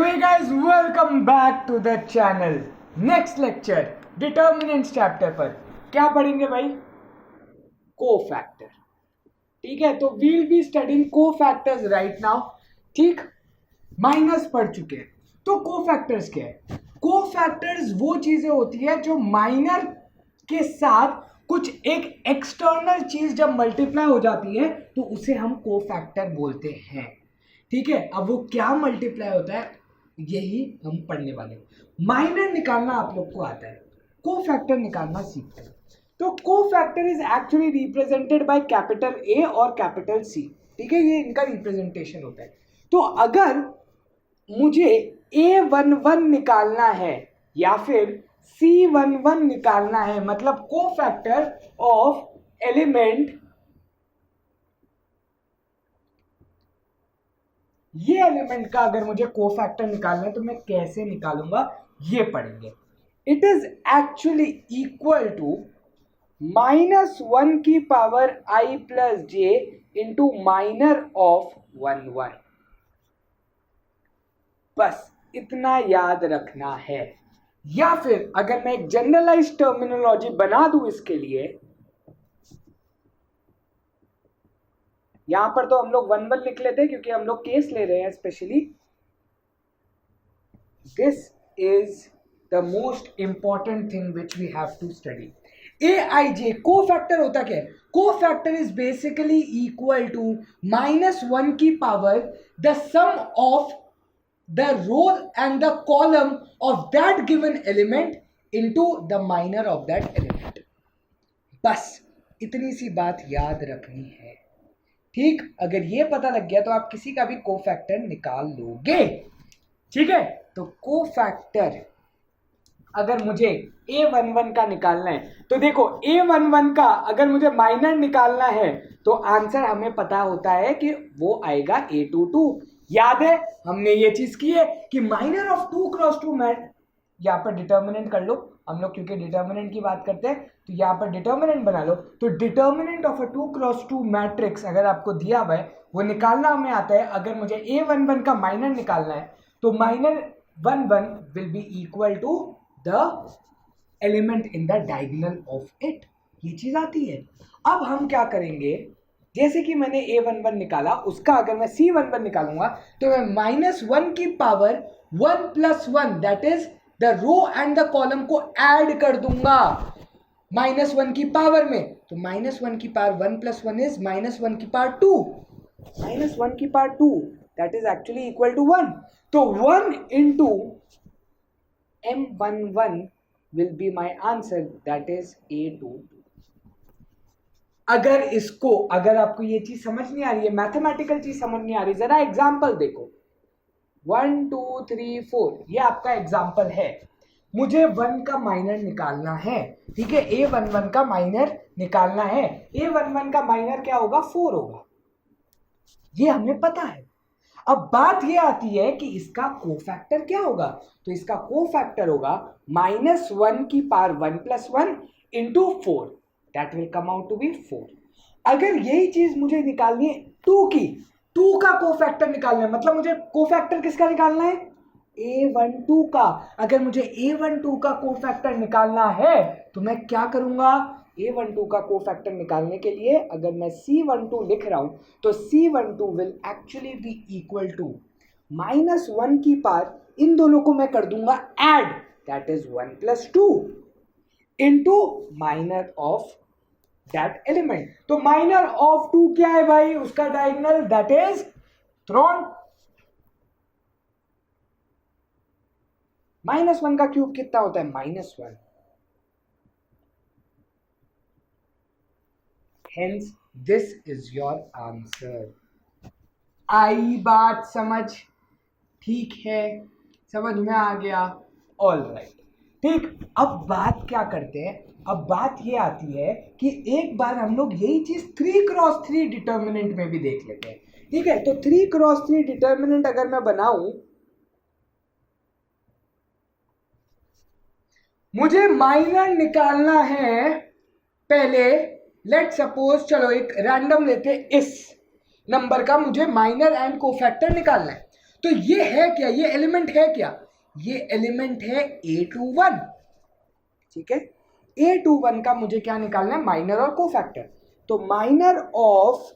hey guys, welcome back to the channel. Next lecture, determinants chapter पर क्या पढ़ेंगे भाई? कोफैक्टर. ठीक है, तो we'll be studying cofactors right now. ठीक, माइनस पढ़ चुके हैं. तो कोफैक्टर्स क्या है? कोफैक्टर्स वो चीजें होती है जो माइनर के साथ कुछ एक एक्सटर्नल चीज जब मल्टीप्लाई हो जाती है तो उसे हम कोफैक्टर बोलते हैं. ठीक है, अब वो क्या मल्टीप्लाई होता है यही हम पढ़ने वाले हैं. माइनर निकालना आप लोग को आता है, कोफैक्टर निकालना सीखते हैं. तो cofactor is actually represented by capital A और कैपिटल सी. ठीक है, ये इनका रिप्रेजेंटेशन होता है. तो अगर मुझे A11 निकालना है या फिर C11 निकालना है, मतलब कोफैक्टर ऑफ एलिमेंट, ये एलिमेंट का अगर मुझे कोफैक्टर निकालना है तो मैं कैसे निकालूंगा ये पढ़ेंगे. It is actually equal to -1 की power i plus j into minor of 1 बस इतना याद रखना है. या फिर अगर मैं एक जनरलाइज टर्मिनोलॉजी बना दूं इसके लिए, यहां पर तो हम लोग 1 लिख लेते हैं क्योंकि हम लोग केस ले रहे हैं specially. This is the most important thing which we have to study. AIJ cofactor होता क्या है? Cofactor is basically equal to -1 की power the sum of the row and the column of that given element into the minor of that element. बस इतनी सी बात याद रखनी है. ठीक, अगर ये पता लग गया तो आप किसी का भी कोफैक्टर निकाल लोगे. ठीक है, तो कोफैक्टर अगर मुझे A11 का निकालना है तो देखो, A11 का अगर मुझे माइनर निकालना है तो आंसर हमें पता होता है कि वो आएगा A22. याद है हमने ये चीज की है कि माइनर ऑफ 2 क्रॉस 2 मैट, यहाँ पर डिटर्मिनेंट कर लो हम लोग क्योंकि डिटर्मिनेंट की बात करते हैं तो यहाँ पर डिटर्मिनेंट बना लो. तो determinant of a 2 cross 2 matrix अगर आपको दिया हुआ है वो निकालना हमें आता है. अगर मुझे A11 का माइनर निकालना है तो minor 11 will be equal to the element in the diagonal of it. ये चीज आती है. अब हम क्या करेंगे, जैसे कि मैंने A11 निकाला, उसका अगर मैं C11 निकालूंगा तो मैं -1 की power 1 + 1 that is the row and the column को ऐड कर दूंगा -1 की पावर में. तो -1 की पावर 1 + 1 इज -1 की पावर 2. -1 की power 2 that is actually equal to 1. तो 1 into M11 will be my answer that is A22. अगर आपको ये चीज समझ नहीं आ रही है, मैथमेटिकल चीज समझ नहीं आ रही, जरा एग्जांपल देखो. 1 2 3 4 ये आपका एग्जांपल है. मुझे 1 का माइनर निकालना है. ठीक है, A11 का माइनर निकालना है. A11 का माइनर क्या होगा? 4 होगा. ये हमें पता है. अब बात ये आती है कि इसका कोफैक्टर क्या होगा. तो इसका कोफैक्टर होगा -1 की power 1 + 1 into 4. That will come out to be 4. अगर यही चीज मुझे निकालनी है 2 की, 2 का कोफैक्टर निकालना है, मतलब मुझे कोफैक्टर किसका निकालना है? A12 का. अगर मुझे A12 का कोफैक्टर निकालना है तो मैं क्या करूंगा? A12 का कोफैक्टर निकालने के लिए अगर मैं C12 लिख रहा हूं तो C12 will actually be equal to -1 की पावर, इन दोनों को मैं कर दूंगा add, that is 1 + 2 into minor of that element. तो माइनर ऑफ 2 क्या है भाई? उसका डायगोनल दैट इज थ्रोन. -1 का क्यूब कितना होता है? -1. Hence this is your answer. आई बात समझ? ठीक है, समझ में आ गया? All right. ठीक, अब बात क्या करते हैं, अब बात ये आती है कि एक बार हम लोग यही चीज 3 क्रॉस 3 डिटर्मिनेंट में भी देख लेते हैं. ठीक है, तो 3 क्रॉस 3 डिटर्मिनेंट अगर मैं बनाऊं, मुझे माइनर निकालना है. पहले लेट सपोज, चलो एक रैंडम लेते हैं, इस नंबर का मुझे माइनर एंड कोफैक्टर निकालना है. तो ये है क्या, ये एलिमेंट है क्या, ये एलिमेंट है A21, ठीक है। A21 का मुझे क्या निकालना है, माइनर और कोफैक्टर। तो माइनर ऑफ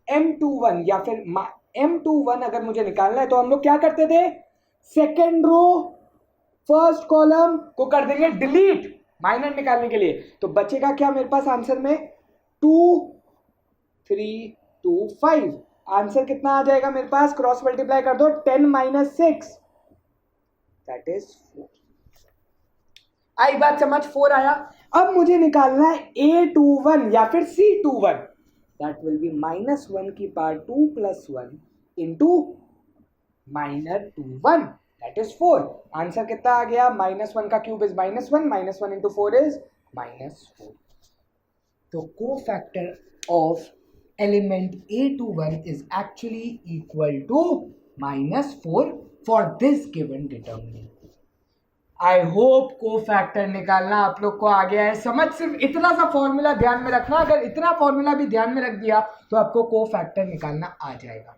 M21 या फिर M21 अगर मुझे निकालना है तो हम लोग क्या करते थे, सेकेंड रो फर्स्ट कॉलम को कर देंगे डिलीट माइनर निकालने के लिए। तो बचेगा क्या मेरे पास आंसर में, 2 3 2 5। आंसर कितना आ जाएगा मेरे पास, क्रॉस मल्टीप्लाई कर दो, 10 - 6 दैट इज 4। आई बात समझ, 4 आया। अब मुझे निकालना है A21 या फिर C21, दैट विल बी -1 की power 2 + 1 into -21 that is 4। Answer कितना आ गया, -1 का क्यूब इज -1, -1 इंटू 4 इज -4। तो cofactor of element A21 is actually equal to -4 for this given determinant. I hope cofactor निकालना आप लोग को आ गया है समझ। सिर्फ इतना सा फॉर्मूला ध्यान में रखना, अगर इतना फॉर्मूला भी ध्यान में रख दिया तो आपको कोफैक्टर निकालना आ जाएगा।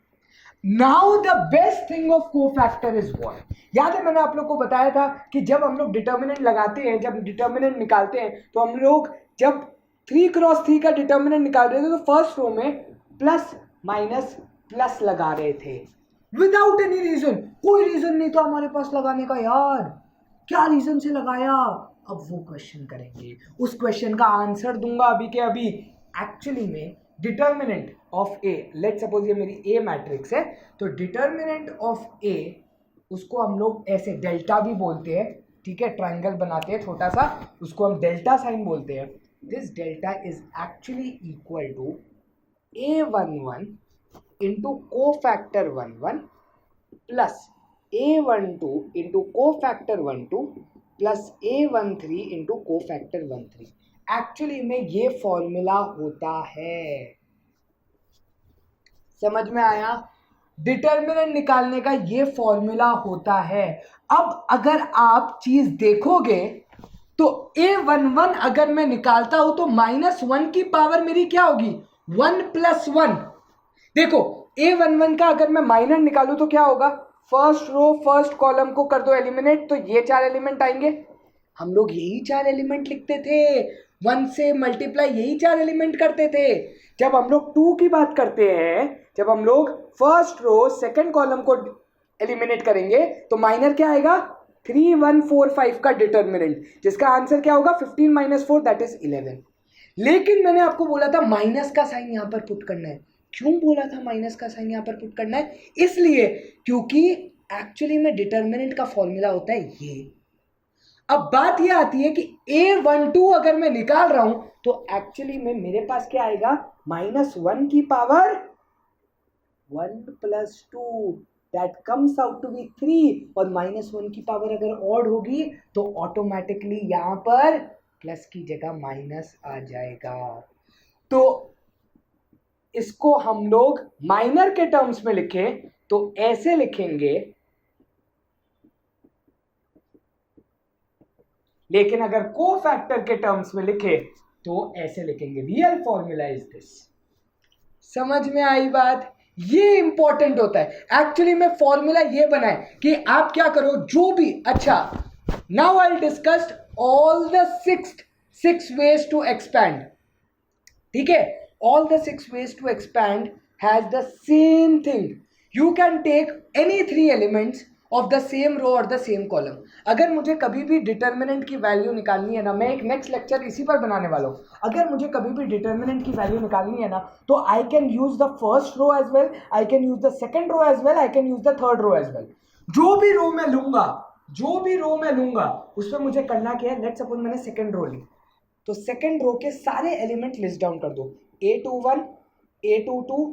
Now the best thing of cofactor is what, याद है मैंने आप लोग को बताया था कि जब हम लोग डिटर्मिनेंट लगाते हैं, जब डिटर्मिनेंट निकालते हैं, तो हम लोग जब 3 क्रॉस 3 का डिटर्मिनेंट निकाल रहे थे तो फर्स्ट रो में प्लस माइनस प्लस लगा रहे थे विदाउट एनी रीजन। कोई रीजन नहीं था हमारे पास लगाने का, यार क्या रीजन से लगाया, अब वो क्वेश्चन करेंगे, उस क्वेश्चन का आंसर दूंगा अभी के अभी। एक्चुअली में determinant of A, let suppose ये मेरी ए मैट्रिक्स है, तो डिटर्मिनेंट ऑफ ए उसको हम लोग ऐसे डेल्टा भी बोलते हैं, ठीक है, ट्रायंगल बनाते हैं छोटा सा, उसको हम डेल्टा साइन बोलते हैं। This delta is actually equal to A11 into cofactor 11 plus A12 into cofactor 12 plus A13 into cofactor 13। Actually में ये फॉर्मूला होता है, समझ में आया, डिटर्मिनेंट निकालने का ये फॉर्मूला होता है। अब अगर आप चीज देखोगे तो A11 अगर मैं निकालता हूं तो -1 की पावर मेरी क्या होगी, 1 + 1। देखो A11 का अगर मैं माइनर निकालूं तो क्या होगा, फर्स्ट रो फर्स्ट कॉलम को कर दो एलिमिनेट, तो ये 4 एलिमेंट आएंगे। हम लोग यही 4 एलिमेंट लिखते थे, 1 से मल्टीप्लाई यही 4 एलिमेंट करते थे। जब हम लोग 2 की बात करते हैं, जब हम लोग फर्स्ट रो सेकंड कॉलम को एलिमिनेट करेंगे तो माइनर क्या आएगा, 3 1 4 5 का डिटर्मिनेंट, जिसका आंसर क्या होगा, 15 - 4 दैट इज 11। लेकिन मैंने आपको बोला था माइनस का साइन यहां पर पुट करना है। क्यों बोला था माइनस का साइन यहां पर पुट करना है, इसलिए क्योंकि एक्चुअली में डिटर्मिनेंट का फॉर्मूला होता है ये। अब बात ये आती है कि A12 अगर मैं निकाल रहा हूं तो एक्चुअली में मेरे पास क्या आएगा, -1 की power 1 + 2 that comes out to be 3, और -1 की पावर अगर ऑड होगी तो ऑटोमेटिकली यहां पर प्लस की जगह माइनस आ जाएगा। तो इसको हम लोग माइनर के टर्म्स में लिखें तो ऐसे लिखेंगे, लेकिन अगर कोफैक्टर के टर्म्स में लिखे तो ऐसे लिखेंगे। रियल फॉर्मूला इज दिस, समझ में आई बात, ये इंपॉर्टेंट होता है। एक्चुअली में फॉर्मूला ये बना है कि आप क्या करो, जो भी, अच्छा now I discuss all the 6 ways to expand, ठीक है, all the 6 ways to expand has the same thing. You can take any 3 elements of the same row or the same column. अगर मुझे कभी भी डिटर्मिनेंट की value निकालनी है ना, मैं एक नेक्स्ट लेक्चर इसी पर बनाने वाला हूँ, अगर मुझे कभी भी डिटर्मिनेंट की वैल्यू निकालनी है ना तो I can use the first row as well, I can use the second row as well, I can use the third row as well. जो भी रो मैं लूंगा उसमें मुझे करना क्या है, लेट सपोज मैंने सेकेंड रो ली, तो सेकेंड रो के सारे एलिमेंट लिस्ट डाउन कर दो, A21 A22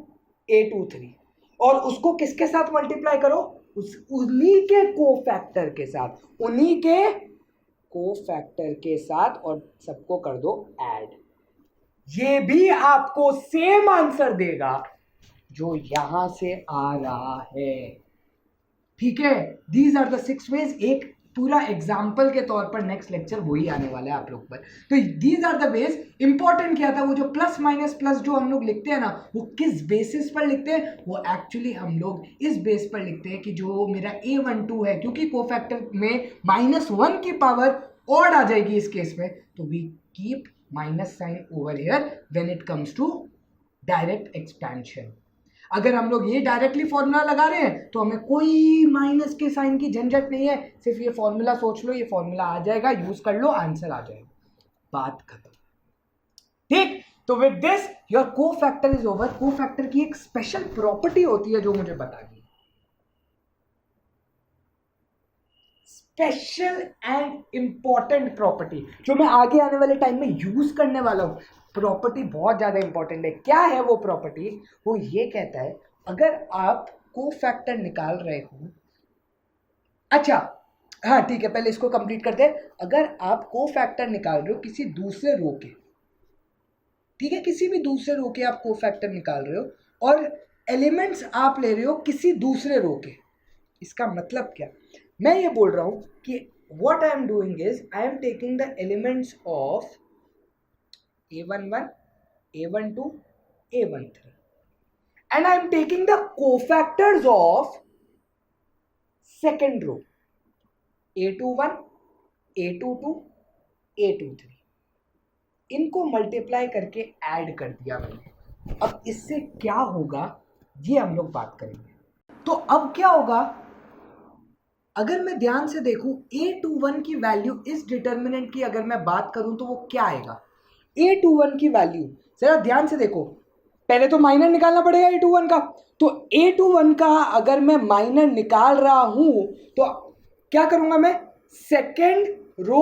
A23, और उसको किसके साथ मल्टीप्लाई करो, उन्हीं के कोफैक्टर के साथ और सबको कर दो ऐड। ये भी आपको सेम आंसर देगा जो यहां से आ रहा है, ठीक है। These are the 6 ways। एक पूरा एग्जाम्पल के तौर पर नेक्स्ट लेक्चर वही आने वाला है आप लोग पर। तो these are the base. Important क्या था, वो जो प्लस माइनस प्लस जो हम लोग लिखते हैं ना, वो किस बेसिस पर लिखते हैं, वो एक्चुअली हम लोग इस बेस पर लिखते हैं कि जो मेरा A12 है, क्योंकि कोफैक्टर में -1 की पावर ऑड आ जाएगी इस केस में, तो we keep minus sign over here when it comes to direct expansion. अगर हम लोग ये डायरेक्टली फॉर्मूला लगा रहे हैं तो हमें कोई माइनस के साइन की झंझट नहीं है, सिर्फ ये फॉर्मूला सोच लो, ये फॉर्मूला आ जाएगा, यूज कर लो, आंसर आ जाएगा, बात खत्म। ठीक, तो with this your cofactor is over. Cofactor की एक स्पेशल प्रॉपर्टी होती है जो मुझे बता दी, स्पेशल एंड इंपॉर्टेंट प्रॉपर्टी जो मैं आगे आने वाले टाइम में यूज करने वाला हूं। प्रॉपर्टी बहुत ज्यादा इंपॉर्टेंट है। क्या है वो प्रॉपर्टी? वो ये कहता है, अगर आप कोफैक्टर निकाल रहे हो, अच्छा हाँ ठीक है, पहले इसको कंप्लीट करते हैं। अगर आप कोफैक्टर निकाल रहे हो किसी दूसरे रो के, ठीक है, किसी भी दूसरे रो के आप कोफैक्टर निकाल रहे हो और एलिमेंट्स आप ले रहे हो किसी दूसरे रो के, इसका मतलब क्या? मैं ये बोल रहा हूं कि what I am doing is I am taking the elements of A11, A12, A13 and I am taking the cofactors of second row A21, A22, A23, इनको मल्टीप्लाई करके ऐड कर दिया मैंने। अब इससे क्या होगा ये हम लोग बात करेंगे। तो अब क्या होगा, अगर मैं ध्यान से देखूं A21 की वैल्यू इस डिटर्मिनेंट की अगर मैं बात करूं तो वो क्या आएगा? A21 की वैल्यू जरा ध्यान से देखो, पहले तो माइनर निकालना पड़ेगा A21 का। तो A21 का अगर मैं माइनर निकाल रहा हूं तो क्या करूंगा मैं? सेकेंड रो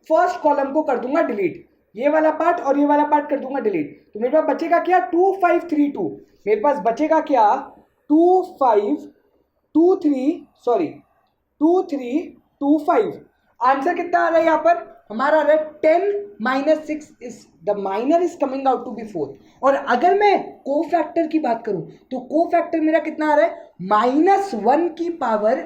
फर्स्ट कॉलम को कर दूंगा डिलीट, ये वाला पार्ट और ये वाला पार्ट कर दूंगा डिलीट। तो मेरे पास बचेगा क्या? 2532। मेरे पास बचेगा क्या? 2325। आंसर कितना आ रहा है यहाँ पर? हमारा आ रहा है 10 - 6 is the minor is coming out to be 4। और अगर मैं कोफैक्टर की बात करूं तो कोफैक्टर मेरा कितना आ रहा है? -1 की पावर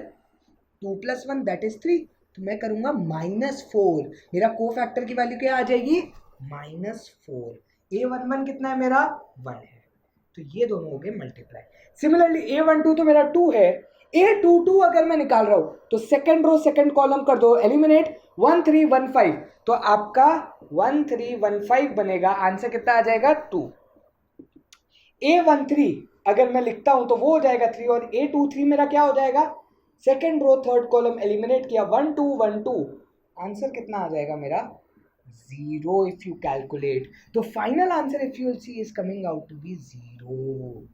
2 + 1 दैट इज 3। तो मैं करूंगा -4। मेरा कोफैक्टर की वैल्यू क्या आ जाएगी? -4। A11 कितना है मेरा? 1 है। तो ये दोनों हो गए मल्टीप्लाई। सिमिलरली A12 तो मेरा 2 है। A22 अगर मैं निकाल रहा हूं तो सेकंड रो सेकंड कॉलम कर दो एलिमिनेट, 1315। तो आपका 1315 बनेगा। आंसर कितना आ जाएगा? 2। A13 अगर मैं लिखता हूं तो वो हो जाएगा 3 और A23 मेरा क्या हो जाएगा? Second row third column eliminate किया, 1212। आंसर कितना आ जाएगा मेरा? 0 इफ यू कैलकुलेट। तो final answer if you will see is coming out to be 0।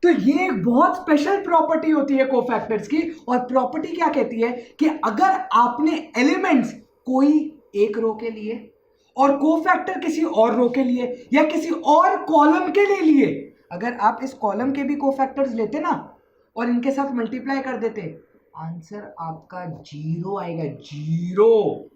तो ये एक बहुत स्पेशल प्रॉपर्टी होती है कोफैक्टर्स की। और प्रॉपर्टी क्या कहती है कि अगर आपने एलिमेंट्स कोई एक रो के लिए और कोफैक्टर किसी और रो के लिए या किसी और कॉलम के लिए, अगर आप इस कॉलम के भी कोफैक्टर्स लेते ना और इनके साथ मल्टीप्लाई कर देते, आंसर आपका 0 आएगा। 0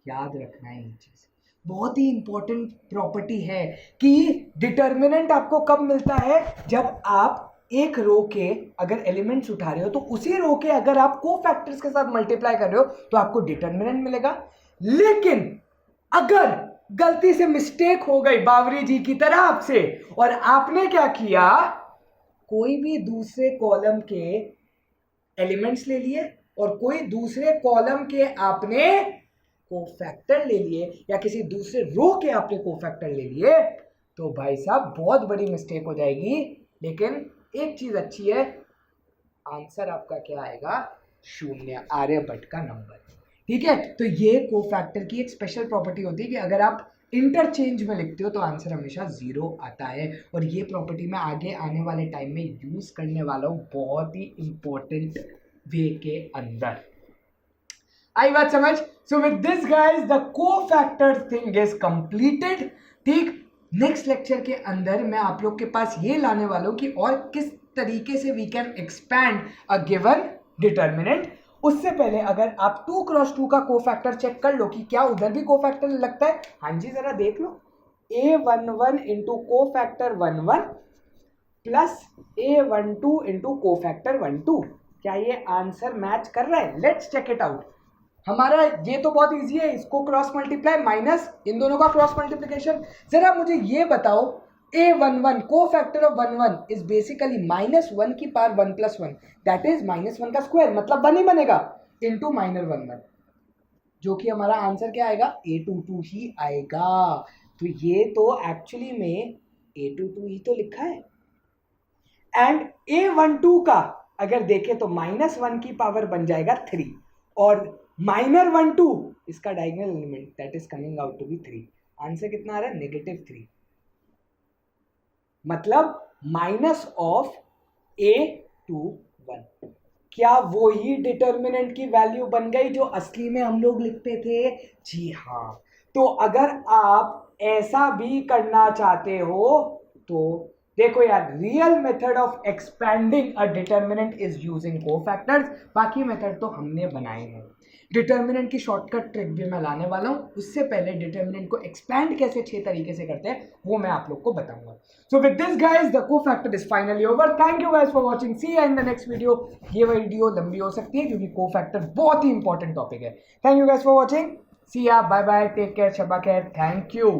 याद रखना है ये चीज, बहुत ही इंपॉर्टेंट प्रॉपर्टी है कि डिटर्मिनेंट आपको कब मिलता है? जब आप एक रो के अगर एलिमेंट्स उठा रहे हो तो उसी रो के अगर आप कोफैक्टर्स के साथ मल्टीप्लाई कर रहे हो तो आपको डिटर्मिनेंट मिलेगा। लेकिन अगर गलती से मिस्टेक हो गई बावरी जी की तरफ से और आपने क्या किया, कोई भी दूसरे कॉलम के एलिमेंट्स ले लिए और कोई दूसरे कॉलम के आपने कोफैक्टर ले लिए या किसी दूसरे रो के आपने कोफैक्टर ले लिए, तो भाई साहब बहुत बड़ी मिस्टेक हो जाएगी। लेकिन एक चीज अच्छी है, आंसर आपका क्या आएगा? 0, आर्यभट्ट का नंबर। ठीक है, तो ये कोफैक्टर की एक स्पेशल प्रॉपर्टी होती है कि अगर आप इंटरचेंज में लिखते हो तो आंसर हमेशा 0 आता है। और ये प्रॉपर्टी मैं आगे आने वाले टाइम में यूज करने वाला हूँ बहुत ही इंपॉर्टेंट वे के अंदर। आई बात समझ? सो with this guys the cofactor thing is completed. ठीक, नेक्स्ट लेक्चर के अंदर मैं आप लोग के पास ये लाने वाला हूं कि और किस तरीके से we can expand a given determinant. उससे पहले अगर आप 2 × 2 का कोफैक्टर चेक कर लो कि क्या उधर भी कोफैक्टर लगता है। हाँ जी, जरा देख लो, A11 into cofactor 11 plus A12 into cofactor 12, क्या ये आंसर मैच कर रहा है? Let's check it out. हमारा ये तो बहुत इजी है, इसको क्रॉस मल्टीप्लाई माइनस इन दोनों का क्रॉस मल्टीप्लिकेशन। जरा मुझे ये बताओ a11 को फैक्टर ऑफ 11 इज बेसिकली -1 की पावर 1 + 1 दैट इज -1 का स्क्वायर, मतलब 1 ही बनेगा इनटू -11, जो कि हमारा आंसर क्या आएगा a22 ही आएगा। तो ये तो एक्चुअली में a22 ही तो लिखा है। एंड a12 का अगर देखें तो -1 की पावर बन जाएगा 3 और -12 इसका diagonal element that is coming out to be 3। Answer कितना आ रहा है -3, मतलब माइनस ऑफ a21। क्या वो ही डिटर्मिनेंट की वैल्यू बन गई जो असली में हम लोग लिखते थे? जी हाँ। तो अगर आप ऐसा भी करना चाहते हो तो देखो यार, real method of expanding a determinant is using cofactors, बाकी मेथड तो हमने बनाए हैं। डिटर्मिनेंट की शॉर्टकट ट्रिक भी मैं लाने वाला हूँ, उससे पहले डिटर्मिनेंट को एक्सपैंड कैसे 6 तरीके से करते हैं वो मैं आप लोग को बताऊंगा। So with this guys the cofactor is finally over. Thank you guys for watching, see you in the next video. ये वीडियो लंबी हो सकती है क्योंकि कोफैक्टर बहुत ही इंपॉर्टेंट टॉपिक है। Thank you guys for watching, see ya, bye bye, take care, शब्बा खैर, थैंक यू।